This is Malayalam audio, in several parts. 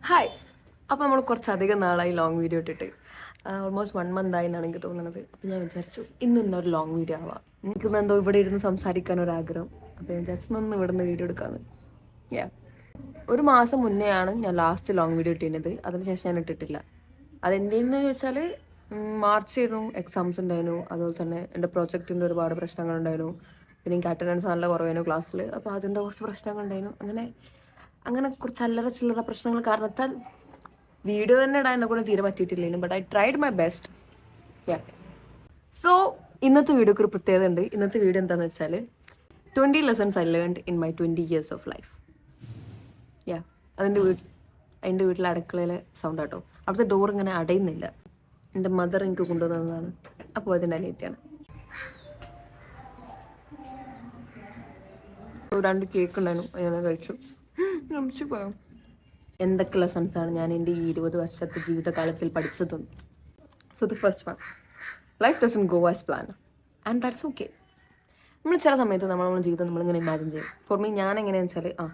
ഹായ്. അപ്പോൾ നമ്മൾ കുറച്ചധികം നാളായി ലോങ് വീഡിയോ ഇട്ടിട്ട് ഓൾമോസ്റ്റ് 1 month ആയി എന്നാണ് എനിക്ക് തോന്നുന്നത്. അപ്പോൾ ഞാൻ വിചാരിച്ചു ഇന്നൊരു ലോങ് വീഡിയോ ആവാം. എനിക്കിന്ന് എന്തോ ഇവിടെ ഇരുന്ന് സംസാരിക്കാൻ ഒരാഗ്രഹം. അപ്പോൾ ഞാൻ വിചാരിച്ചു ഒന്ന് ഇവിടെ നിന്ന് വീഡിയോ എടുക്കാമെന്ന്. യാ, ഒരു മാസം മുന്നെയാണ് ഞാൻ ലാസ്റ്റ് ലോങ് വീഡിയോ ഇട്ടിരുന്നത്. അതിനുശേഷം ഞാൻ ഇട്ടിട്ടില്ല. അതെന്തെന്ന് ചോദിച്ചാൽ മാർച്ചായിരുന്നു, എക്സാംസ് ഉണ്ടായിരുന്നു. അതുപോലെ തന്നെ എൻ്റെ പ്രൊജക്റ്റിൻ്റെ ഒരുപാട് പ്രശ്നങ്ങളുണ്ടായിരുന്നു. പിന്നെ എനിക്ക് അറ്റൻഡൻസ് നല്ല കുറവായിരുന്നു ക്ലാസ്സിൽ. അപ്പോൾ അതിൻ്റെ കുറച്ച് പ്രശ്നങ്ങളുണ്ടായിരുന്നു. അങ്ങനെ കുറച്ച് അല്ലറ ചില്ലറ പ്രശ്നങ്ങൾ കാരണത്താൽ വീഡിയോ തന്നെ ഇടാൻ എന്നെ കൂടെ തീരെ പറ്റിയിട്ടില്ലേനും. But I tried my best. Yeah, so ഇന്നത്തെ വീഡിയോക്ക് ഒരു പ്രത്യേകത ഉണ്ട്. ഇന്നത്തെ വീഡിയോ എന്താണെന്ന് വെച്ചാൽ 20 lessons I learned in my 20 years of life. യാ, എൻ്റെ വീട്ടിലെ അടുക്കളയിലെ സൗണ്ട് കേട്ടോ. അവിടുത്തെ ഡോർ ഇങ്ങനെ അടയുന്നില്ല. എൻ്റെ മദർ എനിക്ക് കൊണ്ടുവന്നതാണ്. അപ്പോൾ അതിൻ്റെ അനിയത്തിയാണ്. 2 കേക്ക് ഉണ്ടായിരുന്നു, ഞാൻ കഴിച്ചു. പോയോ. എന്തൊക്കെ ലെസൺസാണ് ഞാൻ എൻ്റെ ഈ 20 വർഷത്തെ ജീവിതകാലത്തിൽ പഠിച്ചതെന്ന്. So the first one, life doesn't go as plan and that's okay. നമ്മൾ ചില സമയത്ത് നമ്മുടെ ജീവിതം നമ്മളിങ്ങനെ ഇമാജിൻ ചെയ്യും. ഫോർ മീ, ഞാൻ എങ്ങനെയാണെന്ന് വെച്ചാൽ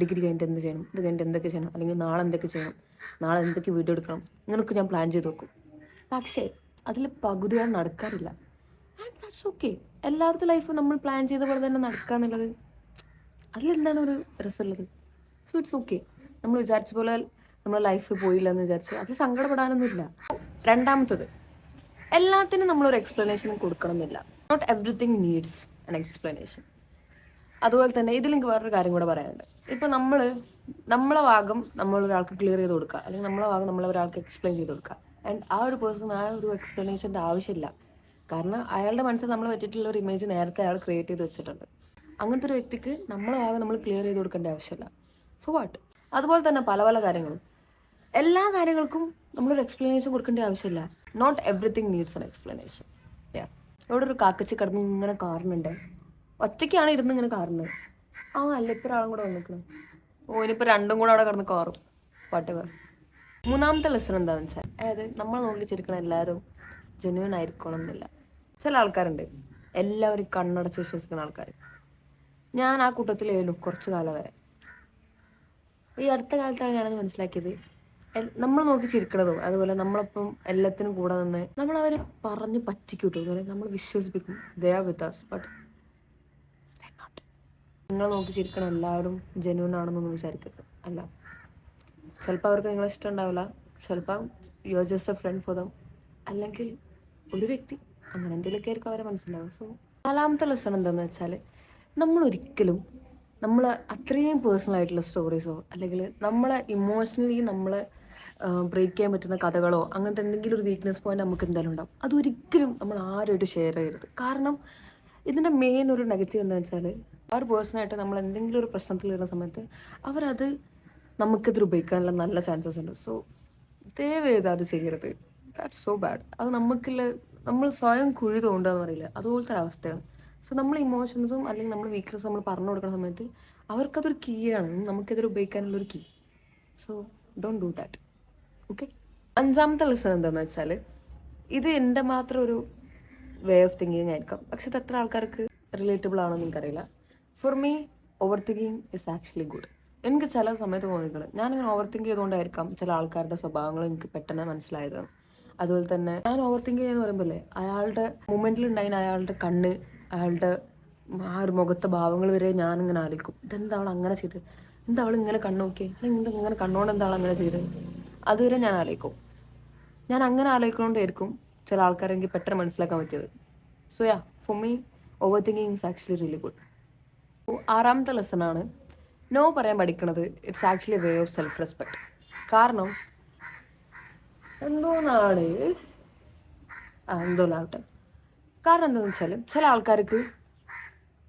ഡിഗ്രി കഴിഞ്ഞിട്ട് എന്ത് ചെയ്യണം, ഇത് കഴിഞ്ഞിട്ട് എന്തൊക്കെ ചെയ്യണം, അല്ലെങ്കിൽ നാളെ എന്തൊക്കെ ചെയ്യണം, നാളെ എന്തൊക്കെ വീഡിയോ എടുക്കണം, ഇങ്ങനെയൊക്കെ ഞാൻ പ്ലാൻ ചെയ്ത് വെക്കും. പക്ഷേ അതിൽ പകുതി ഞാൻ നടക്കാറില്ല. And that's okay. എല്ലാവരുടെ ലൈഫും നമ്മൾ പ്ലാൻ ചെയ്ത പോലെ തന്നെ നടക്കുക എന്നുള്ളത്, അതിലെന്താണ് ഒരു രസമുള്ളത്? So it's okay. നമ്മൾ വിചാരിച്ച പോലെ നമ്മുടെ ലൈഫ് പോയില്ല എന്ന് വിചാരിച്ച് അത് സങ്കടപ്പെടാനൊന്നുമില്ല. രണ്ടാമത്തത്, എല്ലാത്തിനും നമ്മളൊരു എക്സ്പ്ലനേഷൻ കൊടുക്കണമെന്നില്ല. Not everything needs an explanation. അതുപോലെ തന്നെ ഇതിലെനിക്ക് വേറൊരു കാര്യം കൂടെ പറയാനുണ്ട്. ഇപ്പം നമ്മളെ ഭാഗം നമ്മളൊരാൾക്ക് ക്ലിയർ ചെയ്ത് കൊടുക്കുക, അല്ലെങ്കിൽ നമ്മളെ ഭാഗം നമ്മളൊരാൾക്ക് എക്സ്പ്ലെയിൻ ചെയ്ത് കൊടുക്കുക. ആൻഡ് ആ ഒരു പേഴ്സൺ ആ ഒരു എക്സ്പ്ലനേഷൻ്റെ ആവശ്യമില്ല. കാരണം അയാളുടെ മനസ്സിൽ നമ്മൾ പറ്റിയിട്ടുള്ള ഒരു ഇമേജ് നേരത്തെ അയാൾ ക്രിയേറ്റ് ചെയ്ത് വെച്ചിട്ടുണ്ട്. അങ്ങനത്തെ ഒരു വ്യക്തിക്ക് നമ്മളെ ഭാഗം നമ്മൾ ക്ലിയർ ചെയ്ത് കൊടുക്കേണ്ട ആവശ്യമില്ല. For what? അതുപോലെ തന്നെ പല കാര്യങ്ങളും, എല്ലാ കാര്യങ്ങൾക്കും നമ്മളൊരു എക്സ്പ്ലനേഷൻ കൊടുക്കേണ്ട ആവശ്യമില്ല. Not everything needs an explanation. Yeah, ഇവിടെ ഒരു കാക്കച്ചി കിടന്ന് ഇങ്ങനെ കാറുന്നുണ്ട്. ഒറ്റയ്ക്കാണ് ഇരുന്ന് ഇങ്ങനെ കാറുന്നത്. അല്ല, ഇപ്പോൾ ഒരാളും കൂടെ വന്നിക്കണം. ഇനിയിപ്പോൾ രണ്ടും കൂടെ അവിടെ കിടന്ന് കാറും. വാട്ടെവർ. മൂന്നാമത്തെ ലെസൺ എന്താണെന്ന് വെച്ചാൽ, അതായത് നമ്മൾ നോക്കി ചിരിക്കണം എല്ലാവരും ജെന്യുവൻ ആയിരിക്കണം എന്നില്ല. ചില ആൾക്കാരുണ്ട് എല്ലാവരും കണ്ണടച്ച് വിശ്വസിക്കുന്ന ആൾക്കാർ. ഞാൻ ആ കൂട്ടത്തിലായിരുന്നു കുറച്ച് കാലം വരെ. ഈ അടുത്ത കാലത്താണ് ഞാനത് മനസ്സിലാക്കിയത്. നമ്മൾ നോക്കി ചിരിക്കണതും അതുപോലെ നമ്മളപ്പം എല്ലാത്തിനും കൂടെ നിന്ന് നമ്മളവർ പറഞ്ഞ് പറ്റിക്കൂട്ടും, അതുപോലെ നമ്മൾ വിശ്വസിപ്പിക്കും they are with us. But നിങ്ങൾ നോക്കി ചിരിക്കണം എല്ലാവരും ജെന്യൂൻ ആണെന്നൊന്നും വിചാരിക്കരുത്. അല്ല, ചിലപ്പോൾ അവർക്ക് നിങ്ങളെ ഇഷ്ടം ഉണ്ടാവില്ല, ചിലപ്പോൾ you are just a friend for them, അല്ലെങ്കിൽ ഒരു വ്യക്തി, അങ്ങനെ എന്തെങ്കിലുമൊക്കെ ആയിരിക്കും അവരെ മനസ്സിലാവും. സോ നാലാമത്തെ ലെസൺ എന്താണെന്ന് വെച്ചാൽ, നമ്മളൊരിക്കലും നമ്മൾ അത്രയും പേഴ്സണൽ ആയിട്ടുള്ള സ്റ്റോറീസോ അല്ലെങ്കിൽ നമ്മളെ ഇമോഷണലി നമ്മളെ ബ്രേക്ക് ചെയ്യാൻ പറ്റുന്ന കഥകളോ അങ്ങനത്തെ എന്തെങ്കിലും ഒരു വീക്ക്നെസ് പോയിന്റ് നമുക്ക് എന്തായാലും ഉണ്ടാവും. അതൊരിക്കലും നമ്മൾ ആരുമായിട്ട് ഷെയർ ചെയ്യരുത്. കാരണം ഇതിൻ്റെ മെയിൻ ഒരു നെഗറ്റീവ് എന്താണെന്ന് വെച്ചാൽ, ആ ഒരു പേഴ്സണായിട്ട് നമ്മൾ എന്തെങ്കിലും ഒരു പ്രശ്നത്തിൽ വരുന്ന സമയത്ത് അവരത് നമുക്കെതിരെ ഉപയോഗിക്കാനുള്ള നല്ല ചാൻസസ് ഉണ്ട്. സോ ദയവേത് അത് ചെയ്യരുത്. That's so bad. അത് നമ്മൾ സ്വയം കുഴി തോണ്ടുകയെന്ന് പറയില്ല, അതുപോലത്തെ ഒരു അവസ്ഥയാണ്. സോ നമ്മൾ ഇമോഷൻസും അല്ലെങ്കിൽ നമ്മൾ വീക്ക്നെസ് നമ്മൾ പറഞ്ഞു കൊടുക്കുന്ന സമയത്ത് അവർക്കതൊരു കീ ആണ്, നമുക്കെതിരെ ഉപയോഗിക്കാനുള്ളൊരു key. So don't do that. Okay. അഞ്ചാമത്തെ ലെസൺ എന്താണെന്ന് വെച്ചാൽ, ഇത് എൻ്റെ മാത്രം ഒരു വേ ഓഫ് തിങ്കിങ് ആയിരിക്കാം, പക്ഷെ ഇത് എത്ര ആൾക്കാർക്ക് റിലേറ്റബിൾ ആണെന്ന് എനിക്കറിയില്ല. For me, over thinking is actually good. എനിക്ക് ചില സമയത്ത് തോന്നിക്കുന്നത് ഞാനിങ്ങനെ ഓവർ തിങ്ക് ചെയ്തുകൊണ്ടായിരിക്കാം ചില ആൾക്കാരുടെ സ്വഭാവങ്ങൾ എനിക്ക് പെട്ടെന്ന് മനസ്സിലായത്. അതുപോലെ തന്നെ ഞാൻ ഓവർ തിങ്ക് ചെയ്യുന്ന പറയുമ്പോൾ അയാളുടെ മൊമെൻറ്റിലുണ്ടായിരുന്ന അയാളുടെ കണ്ണ്, അയാളുടെ ആ ഒരു മുഖത്തെ ഭാവങ്ങൾ വരെ ഞാനിങ്ങനെ ആലോചിക്കും, ഇതെന്താ അവൾ അങ്ങനെ ചെയ്തത്, എന്താ അവൾ ഇങ്ങനെ കണ്ണു നോക്കി, അല്ലെങ്കിൽ ഇങ്ങനെ കണ്ണുകൊണ്ട് എന്താ അവൾ അങ്ങനെ ചെയ്തത്, അതുവരെ ഞാൻ ആലോചിക്കും. ഞാൻ അങ്ങനെ ആലോചിക്കുന്നതുകൊണ്ടായിരിക്കും ചില ആൾക്കാരെ എനിക്ക് പെട്ടെന്ന് മനസ്സിലാക്കാൻ പറ്റിയത്. So yeah, for me over thinking is actually really good. ആറാമത്തെ ലെസണാണ്, നോ പറയാൻ പഠിക്കണത് it's actually a way of self respect. കാരണം എന്തോന്നാവട്ടെ, കാരണം എന്താണെന്ന് വെച്ചാൽ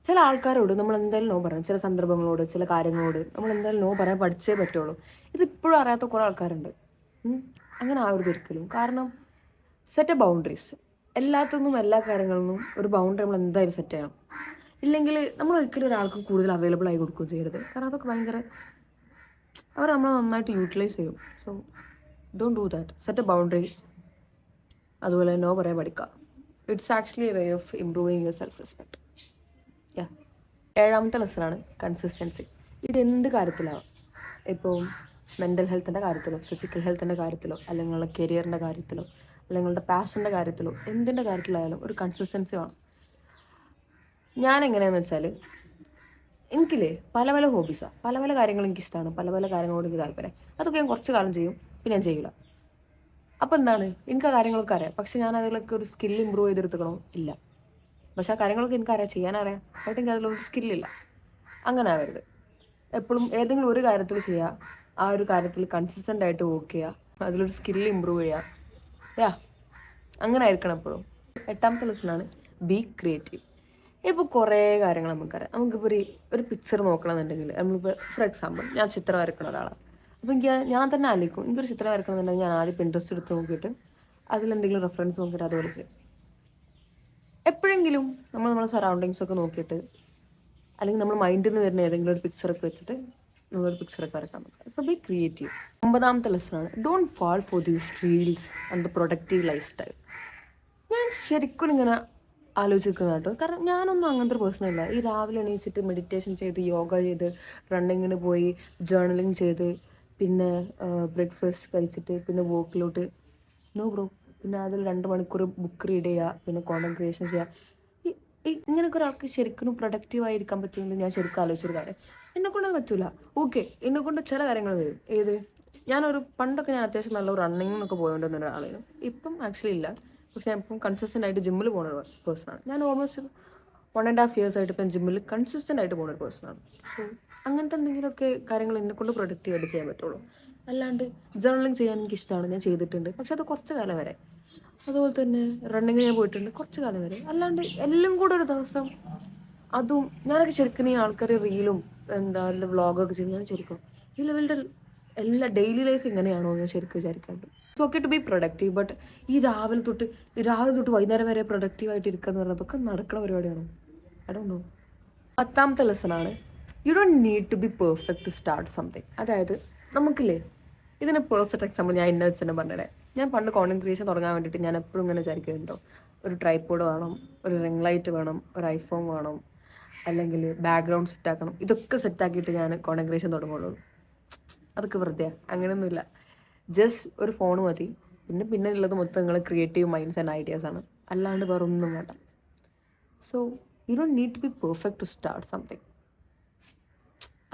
ചില ആൾക്കാരോട് നമ്മൾ എന്തായാലും നോ പറയണം. ചില സന്ദർഭങ്ങളോട്, ചില കാര്യങ്ങളോട് നമ്മൾ എന്തായാലും നോ പറയാൻ പഠിച്ചേ പറ്റുള്ളൂ. ഇതിപ്പോഴും അറിയാത്ത കുറേ ആൾക്കാരുണ്ട്. അങ്ങനെ ആവരുത് ഒരിക്കലും. കാരണം സെറ്റ് എ ബൗണ്ടറീസ്. എല്ലാത്തിനും എല്ലാ കാര്യങ്ങളിലും ഒരു ബൗണ്ടറി നമ്മൾ എന്തായാലും സെറ്റ് ചെയ്യണം. ഇല്ലെങ്കിൽ നമ്മൾ ഒരിക്കലും ഒരാൾക്ക് കൂടുതൽ അവൈലബിൾ ആയി കൊടുക്കുകയും ചെയ്യരുത്. കാരണം അതൊക്കെ അവർ നമ്മളെ നന്നായിട്ട് യൂട്ടിലൈസ് ചെയ്യും. So don't do that. Set a boundary. അതുപോലെ നോ പറയാൻ പഠിക്കുക. It's actually a way of improving your self respect. Yeah. ഏഴാമത്തെ ലെസണാണ് കൺസിസ്റ്റൻസി. ഇതെന്ത് കാര്യത്തിലാവും. ഇപ്പോൾ മെൻ്റൽ ഹെൽത്തിൻ്റെ കാര്യത്തിലോ ഫിസിക്കൽ ഹെൽത്തിൻ്റെ കാര്യത്തിലോ അല്ലെങ്കിൽ നിങ്ങളുടെ കരിയറിൻ്റെ കാര്യത്തിലോ അല്ലെങ്കിൽ നിങ്ങളുടെ പാഷൻ്റെ കാര്യത്തിലോ എന്തിൻ്റെ കാര്യത്തിലായാലും ഒരു കൺസിസ്റ്റൻസി വേണം. ഞാൻ എങ്ങനെയാണെന്ന് വെച്ചാൽ എനിക്കില്ലേ പല പല ഹോബീസാണ്, പല പല കാര്യങ്ങൾ എനിക്കിഷ്ടമാണ്, പല പല കാര്യങ്ങളോട് എനിക്ക് താല്പര്യം. അതൊക്കെ ഞാൻ കുറച്ച് കാലം ചെയ്യും, പിന്നെ ഞാൻ ചെയ്യില്ല. അപ്പോൾ എന്താണ്, എനിക്ക് ആ കാര്യങ്ങളൊക്കെ അറിയാം, പക്ഷെ ഞാൻ അതിലൊക്കെ ഒരു സ്കിൽ ഇമ്പ്രൂവ് ചെയ്തെടുത്തുക്കണോ ഇല്ല. പക്ഷെ ആ കാര്യങ്ങളൊക്കെ എനിക്കറിയാം, ചെയ്യാനറിയാം, ബട്ട് എനിക്ക് അതിലൊരു സ്കില്ലില്ല. അങ്ങനെ ആവരുത്. എപ്പോഴും ഏതെങ്കിലും ഒരു കാര്യത്തിൽ ചെയ്യുക, ആ ഒരു കാര്യത്തിൽ കൺസിസ്റ്റൻ്റ് ആയിട്ട് വർക്ക് ചെയ്യുക, അതിലൊരു സ്കില്ല് ഇമ്പ്രൂവ് ചെയ്യുക. അങ്ങനെ ആയിരിക്കണം എപ്പോഴും. 8ാമത്തെ ലെസനാണ് ബി ക്രിയേറ്റീവ്. ഇപ്പോൾ കുറേ കാര്യങ്ങൾ നമുക്കറിയാം. നമുക്കിപ്പോൾ ഒരു പിക്ചർ നോക്കണമെന്നുണ്ടെങ്കിൽ നമ്മളിപ്പോൾ ഫോർ എക്സാമ്പിൾ ഞാൻ ചിത്രം വരയ്ക്കുന്ന ഒരാളാണ്. അപ്പോൾ ഞാൻ തന്നെ ആലോചിക്കും, എനിക്കൊരു ചിത്രം വരയ്ക്കണമെന്നുണ്ടെങ്കിൽ ഞാൻ ആദ്യം പിൻട്രസ്റ്റ് എടുത്ത് നോക്കിയിട്ട് അതിലെന്തെങ്കിലും റെഫറൻസ് നോക്കിയിട്ട് അതുപോലെ ചെയ്യും. എപ്പോഴെങ്കിലും നമ്മളെ സറൗണ്ടിങ്സ് ഒക്കെ നോക്കിയിട്ട് അല്ലെങ്കിൽ നമ്മൾ മൈൻഡിൽ നിന്ന് വരുന്ന ഏതെങ്കിലും ഒരു പിക്ചറൊക്കെ വെച്ചിട്ട് നമ്മളൊരു പിക്ചറൊക്കെ വരയ്ക്കാൻ പറ്റും. So be creative. 9ാമത്തെ ലെസനാണ് don't fall for these reels and the productive lifestyle. ഞാൻ ശരിക്കും ഇങ്ങനെ ആലോചിക്കുന്ന കേട്ടോ, കാരണം ഞാനൊന്നും അങ്ങനത്തെ ഒരു പേഴ്സണല്ല. ഈ രാവിലെ എണീച്ചിട്ട് മെഡിറ്റേഷൻ ചെയ്ത് യോഗ ചെയ്ത് റണ്ണിങ്ങിന് പോയി ജേർണലിങ് ചെയ്ത് പിന്നെ ബ്രേക്ക്ഫാസ്റ്റ് കഴിച്ചിട്ട് പിന്നെ വോക്കിലോട്ട് നോ ബ്രോ. പിന്നെ അതിൽ 2 മണിക്കൂർ ബുക്ക് റീഡ് ചെയ്യുക, പിന്നെ കോണ്ടന്റ് ക്രിയേഷൻ ചെയ്യുക. ഇങ്ങനെയൊക്കെ ഒരാൾക്ക് ശരിക്കും പ്രൊഡക്റ്റീവായിരിക്കാൻ പറ്റുമെന്ന് ഞാൻ ശരിക്കും ആലോചിച്ചൊരു കാര്യം. എന്നെക്കൊണ്ടത് പറ്റൂല. ഓക്കെ, എന്നെക്കൊണ്ട് ചില കാര്യങ്ങൾ വരും. പണ്ടൊക്കെ ഞാൻ അത്യാവശ്യം നല്ല റണ്ണിങ്ങിനൊക്കെ പോയോണ്ടിരുന്ന ഒരാളായിരുന്നു. ഇപ്പം ആക്ച്വലി ഇല്ല. പക്ഷെ ഞാൻ ഇപ്പം കൺസിസ്റ്റൻ്റ് ആയിട്ട് ജിമ്മിൽ പോകുന്ന ഒരു പേഴ്സണാണ്. ഞാൻ ഓൾമോസ്റ്റ് 1.5 years ആയിട്ട് ഇപ്പം ജിമ്മിൽ കൺസിസ്റ്റൻ്റ് ആയിട്ട് പോകുന്ന ഒരു പേഴ്സണാണ്. സോ അങ്ങനത്തെ എന്തെങ്കിലുമൊക്കെ കാര്യങ്ങൾ എന്നെക്കൊണ്ട് പ്രൊഡക്റ്റീവായിട്ട് ചെയ്യാൻ പറ്റുള്ളൂ. അല്ലാണ്ട് ജേർണലിങ് ചെയ്യാൻ എനിക്ക് ഇഷ്ടമാണ്, ഞാൻ ചെയ്തിട്ടുണ്ട്. പക്ഷെ അത് കുറച്ച് കാലം വരെ. അതുപോലെ തന്നെ റണ്ണിങ്ങിന് ഞാൻ പോയിട്ടുണ്ട് കുറച്ച് കാലം വരെ. അല്ലാണ്ട് എല്ലാം കൂടെ ഒരു ദിവസം അതും ഞാനൊക്കെ ശരിക്കും ഈ ആൾക്കാർ റീലും വ്ളോഗൊക്കെ ചെയ്യും. ഞാൻ ശരിക്കും ഈ ലെവലിൻ്റെ എല്ലാ ഡെയിലി ലൈഫ് ഇങ്ങനെയാണോ ഞാൻ ശരിക്കും വിചാരിക്കാറുണ്ട്. It's okay to be productive, but ഈ രാവിലെ തൊട്ട് വൈകുന്നേരം വരെ പ്രൊഡക്റ്റീവായിട്ട് ഇരിക്കുക എന്ന് പറയുന്നതൊക്കെ നടക്കുന്ന പരിപാടിയാണോ? I don't know. 10ാമത്തെ ലെസനാണ് you don't need to be perfect to start something. അതായത് നമുക്കില്ലേ, ഇതിന് പെർഫെക്റ്റ് എക്സാമ്പിൾ ഞാൻ ഇന്ന വെച്ച് തന്നെ പറഞ്ഞത്. ഞാൻ പണ്ട് കോണ്ടന്റ് ക്രിയേഷൻ തുടങ്ങാൻ വേണ്ടിയിട്ട് ഞാൻ എപ്പോഴും ഇങ്ങനെ വിചാരിക്കുന്നുണ്ടോ, ഒരു ട്രൈപോഡ് വേണം, ഒരു റിംഗ് ലൈറ്റ് വേണം, ഒരു ഐഫോൺ വേണം, അല്ലെങ്കിൽ ബാക്ക്ഗ്രൗണ്ട് സെറ്റാക്കണം. ഇതൊക്കെ സെറ്റാക്കിയിട്ട് ഞാൻ കോണ്ടന്റ് ക്രിയേഷൻ തുടങ്ങുള്ളൂ. അതൊക്കെ വെറുതെ, അങ്ങനെയൊന്നുമില്ല. ജസ്റ്റ് ഒരു ഫോൺ മതി. പിന്നെ ഉള്ളത് മൊത്തം നിങ്ങൾ ക്രിയേറ്റീവ് മൈൻഡ്സ് ആൻഡ് ഐഡിയാസ് ആണ്, അല്ലാണ്ട് വേറെ ഒന്നും വേണ്ട. So you don't need to be perfect to start something.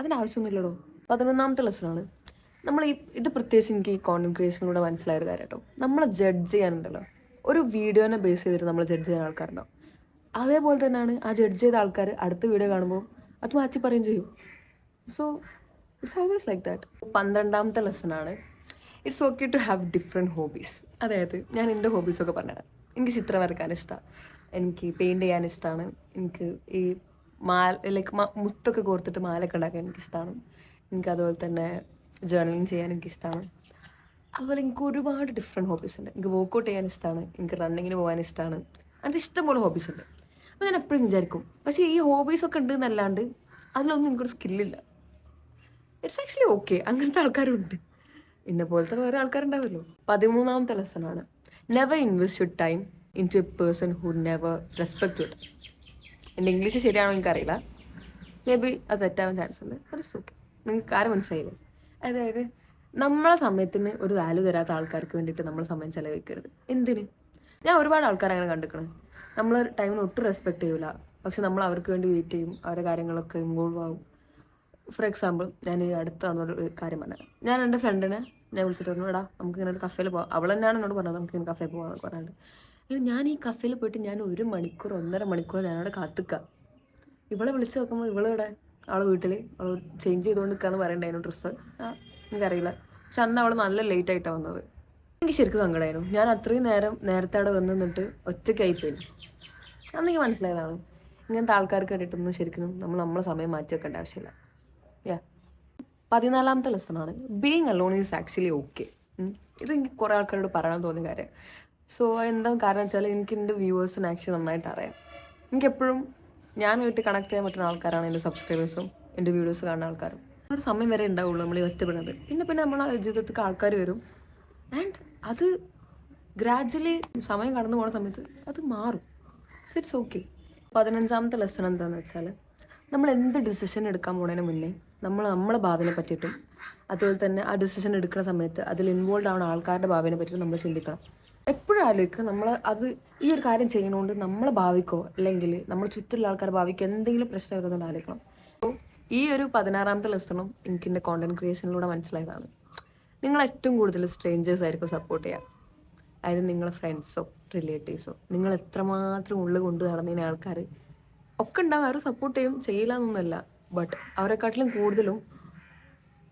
അതിനാവശ്യമൊന്നുമില്ലടോ. 11ാമത്തെ ലെസനാണ് ഇത് പ്രത്യേകിച്ച് എനിക്ക് ഈ കോണ്ടന്റ് ക്രിയേഷനിലൂടെ മനസ്സിലായൊരു കാര്യം കേട്ടോ. നമ്മളെ ജഡ്ജ് ചെയ്യാനുണ്ടല്ലോ, ഒരു വീഡിയോനെ ബേസ് ചെയ്തിട്ട് നമ്മൾ ജഡ്ജ് ചെയ്യാൻ ആൾക്കാരുണ്ടാവും. അതേപോലെ തന്നെയാണ് ആ ജഡ്ജ് ചെയ്ത ആൾക്കാർ അടുത്ത വീഡിയോ കാണുമ്പോൾ അത് മാറ്റി പറയുകയും ചെയ്യും. So it's always like that. 12ാമത്തെ ലെസനാണ് it's okay to have different hobbies. അതായത് ഞാൻ എൻ്റെ ഹോബീസൊക്കെ പറഞ്ഞുതരാം. എനിക്ക് ചിത്രം വരയ്ക്കാൻ ഇഷ്ടമാണ്, എനിക്ക് പെയിൻറ്റ് ചെയ്യാൻ ഇഷ്ടമാണ്, എനിക്ക് ഈ മുത്തൊക്കെ കോർത്തിട്ട് മാലൊക്കെ ഉണ്ടാക്കാൻ എനിക്കിഷ്ടമാണ്, എനിക്ക് അതുപോലെ തന്നെ ജേർണലിങ് ചെയ്യാൻ എനിക്കിഷ്ടമാണ്. അതുപോലെ എനിക്ക് ഒരുപാട് ഡിഫറെൻറ്റ് ഹോബീസ് ഉണ്ട്. എനിക്ക് വർക്കൗട്ട് ചെയ്യാൻ ഇഷ്ടമാണ്, എനിക്ക് റണ്ണിങ്ങിന് പോകാൻ ഇഷ്ടമാണ്. അങ്ങനത്തെ ഇഷ്ടംപോലെ ഹോബീസ് ഉണ്ട്. അപ്പോൾ ഞാൻ എപ്പോഴും വിചാരിക്കും, പക്ഷേ ഈ ഹോബീസൊക്കെ ഉണ്ട് എന്നല്ലാണ്ട് അതിലൊന്നും എനിക്കൊരു സ്കില്ലില്ല. ഇറ്റ്സ് ആക്ച്വലി ഓക്കെ, അങ്ങനത്തെ ആൾക്കാരും ഉണ്ട്. എന്നെ പോലത്തെ വേറെ ആൾക്കാരുണ്ടാവുമല്ലോ. 13ാമത്തെ ലെസനാണ് never invest your time in to a person who never respect your time. എൻ്റെ ഇംഗ്ലീഷ് ശരിയാണോ എനിക്കറിയില്ല, മേ ബി അത് തെറ്റാവാൻ ചാൻസ് ഉണ്ട്. But it's okay. നിങ്ങൾക്ക് കാര്യം മനസ്സിലായില്ലേ? അതായത് നമ്മളെ സമയത്തിന് ഒരു വാല്യൂ തരാത്ത ആൾക്കാർക്ക് വേണ്ടിയിട്ട് നമ്മൾ സമയം ചിലവഴിക്കരുത്. എന്തിന്? ഞാൻ ഒരുപാട് ആൾക്കാരെ അങ്ങനെ കണ്ടിരിക്കണം. നമ്മൾ ടൈമിന് ഒട്ടും റെസ്പെക്ട് ചെയ്യില്ല, പക്ഷെ നമ്മൾ അവർക്ക് വേണ്ടി വെയിറ്റ് ചെയ്യും, അവരുടെ കാര്യങ്ങളൊക്കെ ഇൻവോൾവ് ആവും. ഫോർ എക്സാമ്പിൾ, ഞാൻ ഈ അടുത്താണെന്നൊരു കാര്യം പറഞ്ഞത്. ഞാൻ എൻ്റെ ഫ്രണ്ടിനെ വിളിച്ചിട്ട് പറഞ്ഞു, എടാ നമുക്ക് ഇങ്ങനെ ഒരു കഫേയിൽ പോകാം. അവൾ തന്നെയാണ് എന്നോട് പറഞ്ഞത് നമുക്ക് ഇങ്ങനെ കഫേയിൽ പോകാമെന്നൊക്കെ പറയാണ്ട്. ഞാൻ ഈ കഫേയിൽ പോയിട്ട് ഞാൻ 1 മണിക്കൂർ 1.5 മണിക്കൂർ ഞാനവിടെ കാത്തിക്കുക. ഇവളെ വിളിച്ച് നോക്കുമ്പോൾ ഇവളിവിടെ അവളെ വീട്ടിൽ അവൾ ചേഞ്ച് ചെയ്തുകൊണ്ട് നിൽക്കാന്ന് പറയണ്ടായിരുന്നു ഡ്രസ്സ്. എനിക്കറിയില്ല. പക്ഷെ അന്ന് അവൾ നല്ല ലേറ്റ് ആയിട്ടാണ് വന്നത്. എനിക്ക് ശരിക്കും സങ്കടമായിരുന്നു. ഞാൻ അത്രയും നേരത്തെ അവിടെ വന്ന് നിന്നിട്ട് ഒറ്റയ്ക്കായിപ്പോയി. അന്നെനിക്ക് മനസ്സിലായതാണ്, ഇങ്ങനത്തെ ആൾക്കാർക്ക് വേണ്ടിയിട്ടൊന്നും ശരിക്കും നമ്മളെ സമയം മാറ്റി വെക്കേണ്ട ആവശ്യമില്ല. 14ാമത്തെ ലെസനാണ് being alone is actually okay. ഇത് എനിക്ക് കുറേ ആൾക്കാരോട് പറയാൻ തോന്നിയ കാര്യം. സോ എന്താ കാരണം വെച്ചാൽ എനിക്ക് എൻ്റെ വ്യൂവേഴ്സിന് ആക്ച്വലി നന്നായിട്ട് അറിയാം. എനിക്കെപ്പോഴും ഞാനായിട്ട് കണക്ട് ചെയ്യാൻ പറ്റുന്ന ആൾക്കാരാണ് എൻ്റെ സബ്സ്ക്രൈബേഴ്സും എൻ്റെ വീഡിയോസ് കാണുന്ന ആൾക്കാരും. ഒരു സമയം വരെ ഉണ്ടാവുള്ളൂ നമ്മൾ ഈ ഒറ്റപ്പെടുന്നത്. പിന്നെ നമ്മൾ ജീവിതത്തിലേക്ക് ആൾക്കാർ വരും. ആൻഡ് അത് ഗ്രാജ്വലി സമയം കടന്നു പോകുന്ന സമയത്ത് അത് മാറും. So it's okay. 15ാമത്തെ ലെസൺ എന്താണെന്ന് വെച്ചാൽ നമ്മൾ എന്ത് ഡിസിഷൻ എടുക്കാൻ പോകുന്നതിന് മുന്നേ നമ്മളെ ഭാവിനെ പറ്റിയിട്ടും അതുപോലെ തന്നെ ആ ഡിസിഷൻ എടുക്കുന്ന സമയത്ത് അതിൽ ഇൻവോൾവ് ആവുന്ന ആൾക്കാരുടെ ഭാവിനെ പറ്റി നമ്മൾ ചിന്തിക്കണം. എപ്പോഴും ആലോചിക്കുക, നമ്മൾ അത് ഈ ഒരു കാര്യം ചെയ്യുന്നതുകൊണ്ട് നമ്മളെ ഭാവിക്കോ അല്ലെങ്കിൽ നമ്മൾ ചുറ്റുള്ള ആൾക്കാരുടെ ഭാവിക്കോ എന്തെങ്കിലും പ്രശ്നം വരുമെന്ന് ആലോചിക്കണം. അപ്പോൾ ഈ ഒരു 16ാമത്തെ ലെസണും എനിക്ക് എൻ്റെ കോണ്ടന്റ് ക്രിയേഷനിലൂടെ മനസ്സിലായതാണ്. നിങ്ങൾ ഏറ്റവും കൂടുതൽ സ്ട്രേഞ്ചേഴ്സ് ആയിരിക്കും സപ്പോർട്ട് ചെയ്യുക. അതായത് നിങ്ങളെ ഫ്രണ്ട്സോ റിലേറ്റീവ്സോ നിങ്ങൾ എത്രമാത്രം ഉള്ളിൽ കൊണ്ട് നടന്നതിന് ആൾക്കാർ ഒക്കെ ഉണ്ടാവും. ആരും സപ്പോർട്ട് ചെയ്യില്ല എന്നൊന്നുമല്ല. ബട്ട് അവരെക്കാട്ടിലും കൂടുതലും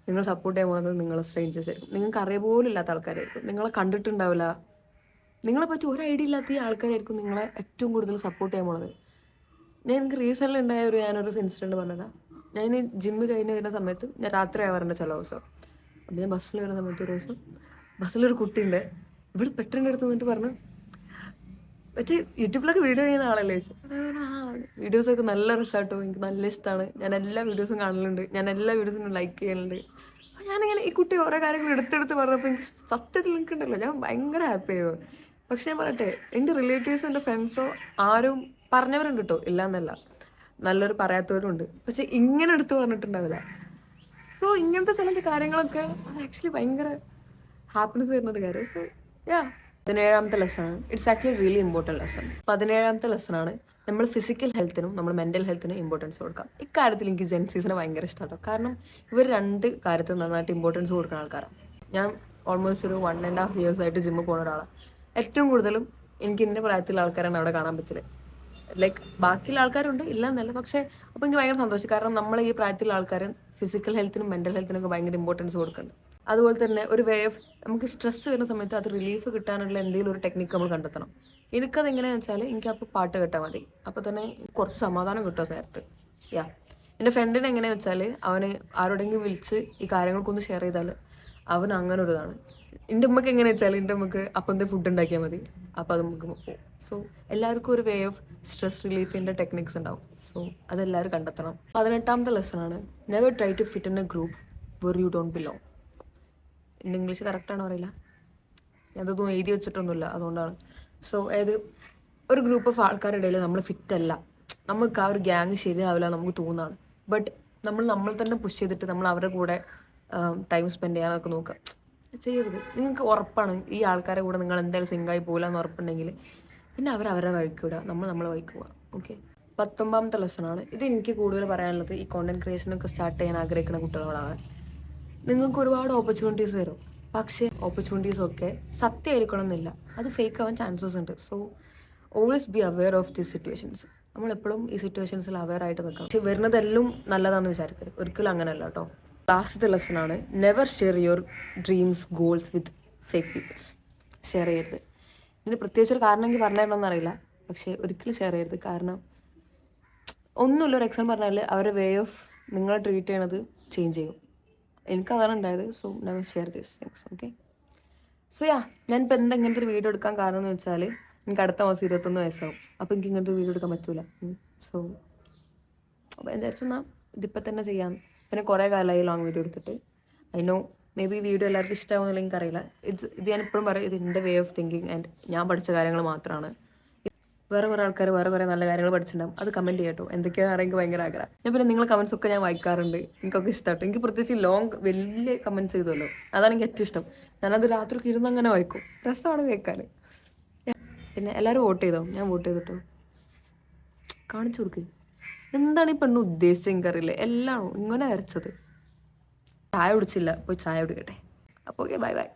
നിങ്ങൾ സപ്പോർട്ട് ചെയ്യാൻ പോകുന്നത് നിങ്ങളെ സ്ട്രേഞ്ചേഴ്സ് ആയിരിക്കും. നിങ്ങൾക്ക് അറിയ പോലും ഇല്ലാത്ത ആൾക്കാരായിരിക്കും. നിങ്ങളെ കണ്ടിട്ടുണ്ടാവില്ല, നിങ്ങളെ പറ്റി ഒരു ഐഡിയ ഇല്ലാത്ത ഈ ആൾക്കാരായിരിക്കും നിങ്ങളെ ഏറ്റവും കൂടുതൽ സപ്പോർട്ട് ചെയ്യാൻ പോകുന്നത്. എനിക്ക് റീസെൻ്റിൽ ഉണ്ടായ ഞാനൊരു ഇൻസിഡൻറ്റ് പറഞ്ഞതാണ്. ഞാൻ ജിമ്മ് കഴിഞ്ഞ് വരുന്ന സമയത്ത് ഞാൻ രാത്രി ആവാറുണ്ട് ചില ദിവസം. അപ്പം ഞാൻ ബസ്സിൽ വരുന്ന സമയത്ത് ഒരു ദിവസം ബസ്സിലൊരു കുട്ടിയുണ്ട്. ഇവിടെ പെട്ടെന്ന് എടുത്ത് വന്നിട്ട് പറഞ്ഞു, മറ്റേ യൂട്യൂബിലൊക്കെ വീഡിയോ ചെയ്യുന്ന ആളല്ലേ ചോദിച്ചു. വീഡിയോസൊക്കെ നല്ല രസമാട്ടോ, എനിക്ക് നല്ല ഇഷ്ടമാണ്, ഞാൻ എല്ലാ വീഡിയോസും കാണലുണ്ട്, ഞാൻ എല്ലാ വീഡിയോസും ലൈക്ക് ചെയ്യലുണ്ട്. അപ്പോൾ ഞാനിങ്ങനെ ഈ കുട്ടി ഓരോ കാര്യങ്ങൾ എടുത്തെടുത്ത് പറഞ്ഞപ്പോൾ എനിക്ക് സത്യത്തിൽ നിൽക്കണ്ടല്ലോ, ഞാൻ ഭയങ്കര ഹാപ്പി ആയോ. പക്ഷെ ഞാൻ പറയട്ടെ, എൻ്റെ റിലേറ്റീവ്സോ എൻ്റെ ഫ്രണ്ട്സോ ആരും പറഞ്ഞവരുണ്ട് കേട്ടോ, ഇല്ല എന്നല്ല, നല്ലൊരു പറയാത്തവരും ഉണ്ട്. പക്ഷെ ഇങ്ങനെ എടുത്ത് പറഞ്ഞിട്ടുണ്ടാവില്ല. സോ ഇങ്ങനത്തെ ചില കാര്യങ്ങളൊക്കെ ആക്ച്വലി ഭയങ്കര ഹാപ്പിനെസ് തരുന്നൊരു കാര്യം. സോ യാ 17ാമത്തെ ലെസണാണ്. It's actually really important lesson. 17ാമത്തെ ലെസണാണ് നമ്മൾ ഫിസിക്കൽ ഹെൽത്തിനും നമ്മൾ മെൻ്റൽ ഹെൽത്തിനും ഇമ്പോർട്ടൻസ് കൊടുക്കാം. ഇക്കാര്യത്തിൽ എനിക്ക് ജെൻസീസിനെ ഭയങ്കര ഇഷ്ടമാണ്. കാരണം ഇവർ രണ്ട് കാര്യത്തിൽ നന്നായിട്ട് ഇമ്പോർട്ടൻസ് കൊടുക്കുന്ന ആൾക്കാരാണ്. ഞാൻ ഓൾമോസ്റ്റ് ഒരു 1.5 years ആയിട്ട് ജിമ്മിൽ പോകുന്ന ഒരാളാണ്. ഏറ്റവും കൂടുതലും എനിക്ക് എൻ്റെ പ്രായത്തിലുള്ള ആൾക്കാരാണ് അവിടെ കാണാൻ പറ്റില്ല. ലൈക്ക് ബാക്കിയുള്ള ആൾക്കാരുണ്ട്, ഇല്ല എന്നല്ല. പക്ഷേ അപ്പോൾ എനിക്ക് ഭയങ്കര സന്തോഷം. കാരണം നമ്മൾ ഈ പ്രായത്തിലുള്ള ആൾക്കാർ ഫിസിക്കൽ ഹെൽത്തിനും മെൻ്റൽ ഹെൽത്തിനൊക്കെ ഭയങ്കര ഇമ്പോർട്ടൻസ് കൊടുക്കുന്നുണ്ട്. അതുപോലെ തന്നെ ഒരു വേ ഓഫ് നമുക്ക് സ്ട്രെസ് വരുന്ന സമയത്ത് അത് റിലീഫ് കിട്ടാനുള്ള എന്തെങ്കിലും ഒരു ടെക്നിക്ക് നമ്മൾ കണ്ടെത്തണം. എനിക്കത് എങ്ങനെയാണെന്ന് വെച്ചാൽ എനിക്കപ്പോൾ പാട്ട് കേട്ടാൽ മതി, അപ്പോൾ തന്നെ കുറച്ച് സമാധാനം കിട്ടുക നേരത്ത്. യാ എൻ്റെ ഫ്രണ്ടിനെ എങ്ങനെയാണെന്ന് വെച്ചാൽ അവന് ആരോടെങ്കിലും വിളിച്ച് ഈ കാര്യങ്ങൾക്കൊന്ന് ഷെയർ ചെയ്താൽ അവൻ അങ്ങനെ ഒരു ഇതാണ്. എൻ്റെ ഉമ്മക്ക് എങ്ങനെയാണെന്ന് വെച്ചാൽ എൻ്റെ ഉമ്മക്ക് അപ്പം എന്തെങ്കിലും ഫുഡ് ഉണ്ടാക്കിയാൽ മതി, അപ്പോൾ അത് നമുക്ക് പോകും. സോ എല്ലാവർക്കും ഒരു വേ ഓഫ് സ്ട്രെസ് റിലീഫിൻ്റെ ടെക്നിക്സ് ഉണ്ടാവും. സോ അതെല്ലാവരും കണ്ടെത്തണം. 18ാമത്തെ ലെസണാണ് never try to fit in a group where you don't belong. എൻ്റെ ഇംഗ്ലീഷ് കറക്റ്റാണോ അറിയില്ല, ഞാനതൊന്നും എഴുതി വെച്ചിട്ടൊന്നുമില്ല, അതുകൊണ്ടാണ്. സോ അതായത് ഒരു ഗ്രൂപ്പ് ഓഫ് ആൾക്കാരുടെ ഇടയിൽ നമ്മൾ ഫിറ്റല്ല, നമുക്ക് ആ ഒരു ഗ്യാങ് ശരിയാവില്ല നമുക്ക് തോന്നുന്നതാണ്. ബട്ട് നമ്മൾ തന്നെ പുഷ് ചെയ്തിട്ട് നമ്മൾ അവരുടെ കൂടെ ടൈം സ്പെൻഡ് ചെയ്യാനൊക്കെ നോക്കുക. ചെയ്യരുത്. നിങ്ങൾക്ക് ഉറപ്പാണ് ഈ ആൾക്കാരെ കൂടെ നിങ്ങൾ എന്തായാലും സിങ്കായി പോകില്ല എന്ന് ഉറപ്പുണ്ടെങ്കിൽ പിന്നെ അവരവരുടെ വഴിക്ക് വിടുക, നമ്മളെ വഴിക്ക് പോവുക. ഓക്കെ. 19ാമത്തെ ലെസണാണ്. ഇത് എനിക്ക് കൂടുതൽ പറയാനുള്ളത് ഈ കോണ്ടന്റ് ക്രിയേഷനൊക്കെ സ്റ്റാർട്ട് ചെയ്യാൻ ആഗ്രഹിക്കുന്ന കുട്ടികളോടാണ്. നിങ്ങൾക്ക് ഒരുപാട് ഓപ്പർച്യൂണിറ്റീസ് തരും, പക്ഷേ ഓപ്പർച്യൂണിറ്റീസൊക്കെ സത്യമായിരിക്കണം എന്നില്ല, അത് ഫേക്ക് ആവാൻ ചാൻസസ് ഉണ്ട്. So always be aware of these situations. നമ്മളെപ്പോഴും ഈ സിറ്റുവേഷൻസിൽ അവെയർ ആയിട്ട് നിൽക്കണം. പക്ഷേ വരുന്നതെല്ലാം നല്ലതാണെന്ന് വിചാരിക്കരുത്, ഒരിക്കലും അങ്ങനെയല്ല കേട്ടോ. ലാസ്റ്റത്തെ ലെസണാണ് never share your dreams goals with fake peoples. Share ചെയ്യരുത്. ഇതിന് പ്രത്യേകിച്ചൊരു കാരണം എനിക്ക് പറഞ്ഞു തരണമെന്ന് അറിയില്ല, പക്ഷേ ഒരിക്കലും ഷെയർ ചെയ്യരുത്. കാരണം ഒന്നുമില്ല, ഒരു എക്സാമ്പിൾ പറഞ്ഞാൽ അവരുടെ വേ ഓഫ് നിങ്ങളെ ട്രീറ്റ് ചെയ്യണത് ചേഞ്ച് ചെയ്യും. എനിക്കതാണ് ഉണ്ടായത്. So never share these things. Okay. So yeah ഞാനിപ്പോൾ ഇങ്ങനത്തെ ഒരു വീഡിയോ എടുക്കാൻ കാരണം എന്ന് വെച്ചാൽ എനിക്ക് അടുത്ത മാസം 21 വയസ്സാവും. അപ്പോൾ എനിക്ക് ഇങ്ങനത്തെ ഒരു വീഡിയോ എടുക്കാൻ പറ്റൂല. സോ അപ്പോൾ എന്താ വെച്ചാൽ ഇതിപ്പോൾ തന്നെ ചെയ്യാം. പിന്നെ കുറേ കാലമായി ലോങ് വീഡിയോ എടുത്തിട്ട്. I know may be video എല്ലാവർക്കും ഇഷ്ടമാവുന്നില്ല, എനിക്കറിയില്ല. ഇത് ഞാൻ എപ്പോഴും പറയും, ഇത് എൻ്റെ വേ ഓഫ് തിങ്കിങ് ആൻഡ് ഞാൻ പഠിച്ച കാര്യങ്ങൾ മാത്രമാണ്. വേറെ കുറേ ആൾക്കാർ വേറെ കുറേ നല്ല കാര്യങ്ങൾ പഠിച്ചിട്ടുണ്ടാകും, അത് കമൻറ്റ് ചെയ്യട്ടോ. എന്തൊക്കെയാണെന്ന് എനിക്ക് ഭയങ്കര ആഗ്രഹം. ഞാൻ പിന്നെ നിങ്ങളെ കമൻസ് ഒക്കെ ഞാൻ വായിക്കാറുണ്ട്, എനിക്കൊക്കെ ഇഷ്ടമാട്ടോ. എനിക്ക് പ്രത്യേകിച്ച് ലോങ് വലിയ കമൻറ്റ്സ് ചെയ്തല്ലോ, അതാണ് എനിക്ക് ഏറ്റവും ഇഷ്ടം. ഞാനത് രാത്രിക്ക് ഇരുന്ന് അങ്ങനെ വായിക്കും, രസമാണ് കേൾക്കാൻ. പിന്നെ എല്ലാവരും വോട്ട് ചെയ്തോ? ഞാൻ വോട്ട് ചെയ്തിട്ടോ. കാണിച്ചു കൊടുക്ക് എന്താണ് ഈ പെണ്ണ് ഉദ്ദേശിച്ചത്, എനിക്കറിയില്ല. എല്ലാം ഇങ്ങനെ വരച്ചത്. ചായ കുടിച്ചില്ല, പോയി ചായ കുടിക്കട്ടെ. അപ്പോൾ ഓക്കെ, ബൈ ബൈ.